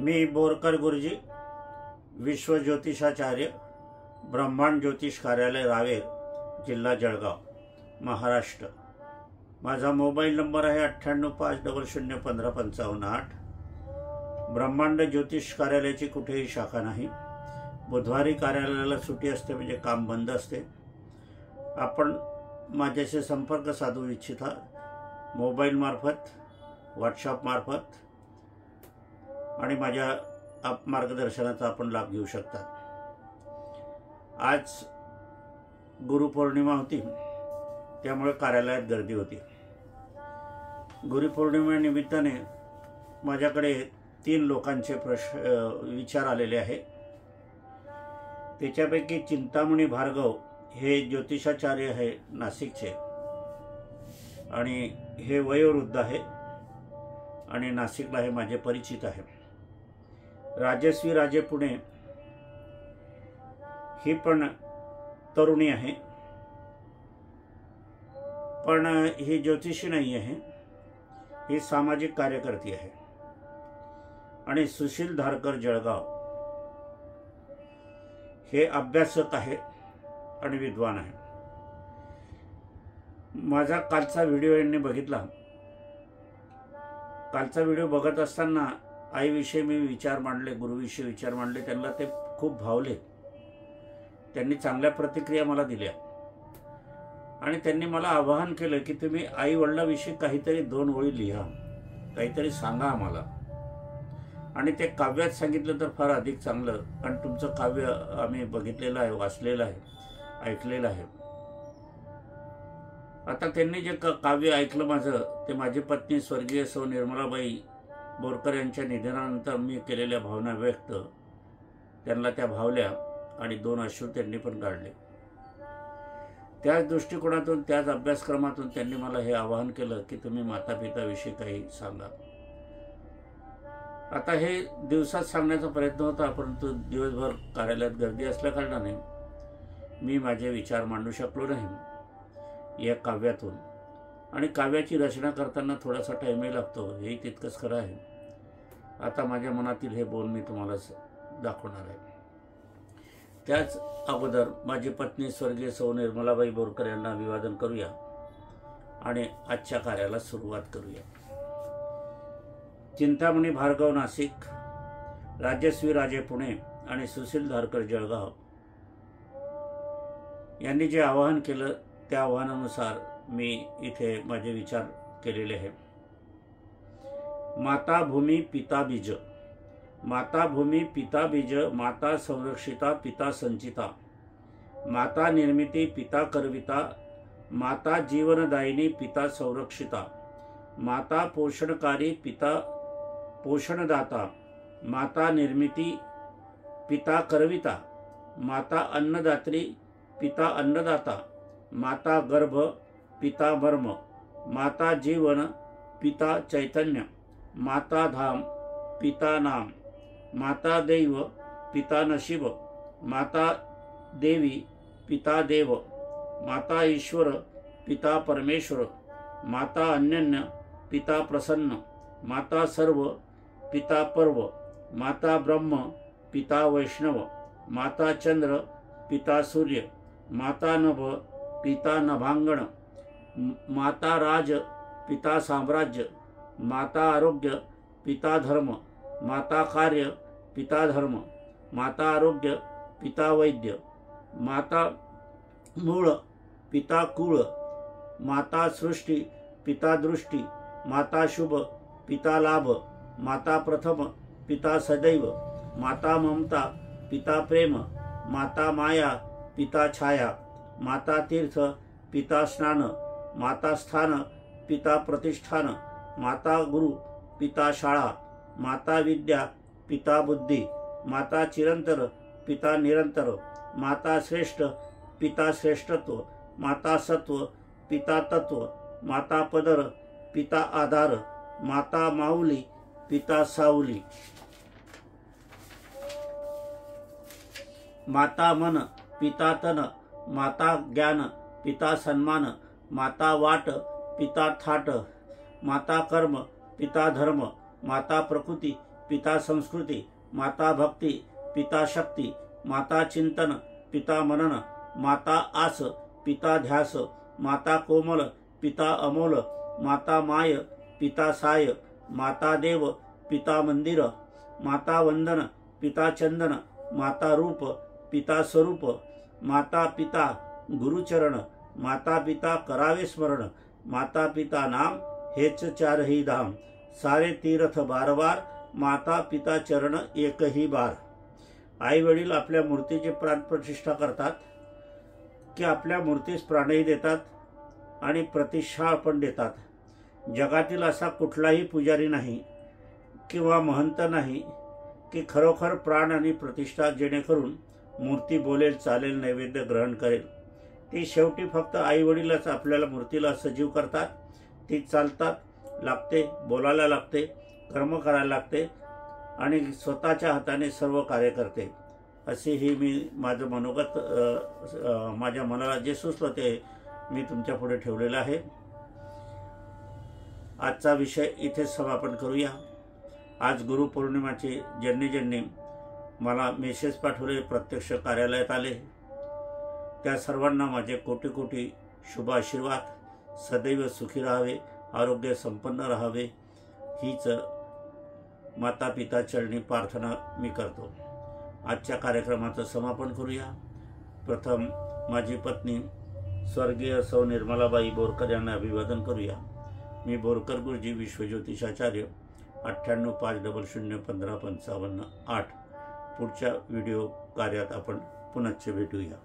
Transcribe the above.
मी बोरकर गुरुजी, विश्व ज्योतिषाचार्य, ब्रह्मांड ज्योतिष कार्यालय रावेर, जिल्हा जळगाव, महाराष्ट्र। माझा मोबाईल नंबर आहे 9850015558। ब्रह्मांड ज्योतिष कार्यालयाची कुठेही शाखा नाही। बुधवारी कार्यालयाला सुट्टी असते, म्हणजे काम बंद असते। आपण माझ्याशी संपर्क साधू इच्छिता मोबाईल मार्फत, व्हॉट्सअप मार्फत आणि माझ्या मार्गदर्शनाचा आपण लाभ घेऊ शकता। आज गुरुपौर्णिमा होती, त्यामुळे कार्यालयात गर्दी होती। गुरुपौर्णिमेनिमित्ताने माझ्याकडे 3 लोकांचे विचार आलेले आहे। त्याच्यापैकी चिंतामणी भार्गव हे ज्योतिषाचार्य आहे नाशिकचे, आणि हे वयोवृद्ध आहे आणि नाशिकला हे माझे परिचित आहे। राजश्री राजे पुणे ही पण तरुणी आहे, पण ही ज्योतिषी नाही आहे, ही सामाजिक कार्यकर्ती आहे। आणि सुशील धारकर जळगाव हे अभ्यासक आहे आणि विद्वान आहे। माझा कालचा व्हिडिओ यांनी बघितला। कालचा व्हिडिओ बघत असताना आईविषयी मी विचार मांडले, गुरुविषयी विचार मांडले, त्यांना ते खूप भावले। त्यांनी चांगल्या प्रतिक्रिया मला दिल्या आणि त्यांनी मला आवाहन केलं की तुम्ही आई वडिलांविषयी काहीतरी 2 ओळी लिहा, काहीतरी सांगा आम्हाला। आणि ते काव्यात सांगितलं तर फार अधिक चांगलं, कारण तुमचं काव्य आम्ही बघितलेलं आहे, वाचलेलं आहे, ऐकलेलं आहे। आता त्यांनी जे काव्य ऐकलं माझं, ते माझी पत्नी स्वर्गीय सौ निर्मलाबाई बोरकर यांच्या निधनानंतर मी केलेल्या भावना व्यक्त त्यांना त्या भावल्या आणि 2 अश्रू त्यांनी पण काढले। त्याच दृष्टिकोनातून, त्याच अभ्यासक्रमातून त्यांनी मला हे आवाहन केलं की तुम्ही मातापिताविषयी काही सांगा। आता हे दिवसात सांगण्याचा प्रयत्न होता, परंतु दिवसभर कार्यालयात गर्दी असल्याकारणाने मी माझे विचार मांडू शकलो नाही या काव्यातून। आणि काव्याची रचना करताना थोडासा टाईमही लागतो, हेही तितकंच खरं आहे। आता माझ्या मनातील हे बोल मी तुम्हाला दाखवणार आहे। त्याच अगोदर माझी पत्नी स्वर्गीय सौ निर्मलाबाई बोरकर यांना अभिवादन करूया आणि आजच्या कार्याला सुरुवात करूया। चिंतामणी भार्गव नाशिक, राजश्री राजे पुणे आणि सुशील धारकर जळगाव यांनी जे आवाहन केलं, त्या आव्हानानुसार मी इथे माझे विचार केलेले आहे। माता भूमी पिता बीज, माता भूमी पिता बीज, माता संरक्षिता पिता संचिता, माता निर्मिती पिता करविता, माता जीवनदायिनी पिता संरक्षिता, माता पोषणकारी पिता पोषणदाता, माता निर्मिती पिता करविता, माता अन्नदात्री पिता अन्नदाता, माता गर्भ पिता मर्म, माता जीवन पिता चैतन्य, माता धाम पिता नाम, माता दैव पिता नशीब, माता देवी पिता देव, माता ईश्वर पिता परमेश्वर, माता अन्यन्य पिता प्रसन्न, माता सर्व पिता पर्व, माता ब्रह्म पिता वैष्णव, माता चंद्र पिता सूर्य, माता नभ पिता नभांगण, माता राज पिता साम्राज्य, माता आरोग्य पिता धर्म, माता कार्य पिता धर्म, माता आरोग्य पिता वैद्य, माता मूळ पिता कुळ, माता सृष्टी पिता दृष्टी, माता शुभ पिता लाभ, माता प्रथम पिता सदैव, माता ममता पिता प्रेम, माता माया पिता छाया, माता तीर्थ पिता स्नान, माता स्थान पिता प्रतिष्ठान, माता गुरु पिता शाळा, माता विद्या पिता बुद्धी, माता चिरंतर पिता निरंतर, माता श्रेष्ठ पिता श्रेष्ठत्व, माता सत्व पिता तत्व, माता पदर पिता आधार, माता माऊली पिता सावली, माता मन पिता तन, माता ज्ञान पिता सन्मान, माता वाट पिता थाट, माता कर्म पिता धर्म, माता प्रकृती पिता संस्कृती, माता भक्ती, पिता शक्ती, माता चिंतन, पिता मनन, माता आस, पिता ध्यास, माता कोमल, पिता अमोल, माता माय, पिता साय, माता देव, पिता मंदिर, माता वंदन, पिता चंदन, माता रूप, पिता स्वरूप, माता पिता गुरुचरण, माता पिता करावे स्मरण, माता पिता नाम हेच चारही धाम, सारे तीर्थ बारबार, माता पिता चरण एकही बार. आई वडील आपल्या मूर्तीची प्राणप्रतिष्ठा करतात की आपल्या मूर्तीस प्राणही देतात आणि प्रतिष्ठा पण देतात. जगातील असा कुठलाही पुजारी नाही किंवा महंत नाही की खरोखर प्राण आणि प्रतिष्ठा जेणेकरून मूर्ती बोलेल, चालेल, नैवेद्य ग्रहण करेल. ती शेवटी फक्त आई वडीलच आपल्याला मूर्तीला सजीव करतात. ती चालतात लागते, बोलायला लागते, कर्म करायला लागते आणि स्वतःच्या हाताने सर्व कार्य करते. असे ही मी माझं मनोगत माझ्या मनाला जे सुचलं ते मी तुमच्या पुढे ठेवलेलं आहे. आजचा विषय इथेच समापन करूया. आज गुरुपौर्णिमाचे ज्यांनी मला मेसेज पाठवले, प्रत्यक्ष कार्यालयात आले, त्या सर्वांना माझे कोटी कोटी शुभ आशीर्वाद. सदैव सुखी राहावे, आरोग्य संपन्न राहावे हीच माता पिता चरणी प्रार्थना मी करतो. आजच्या कार्यक्रमाचं समापन करूया. प्रथम माझी पत्नी स्वर्गीय सौ निर्मलाबाई बोरकर यांना अभिवादन करूया. मी बोरकर गुरुजी विश्वज्योतिषाचार्य 9850015558. पुढच्या व्हिडिओ कार्यात आपण पुनश्च भेटूया.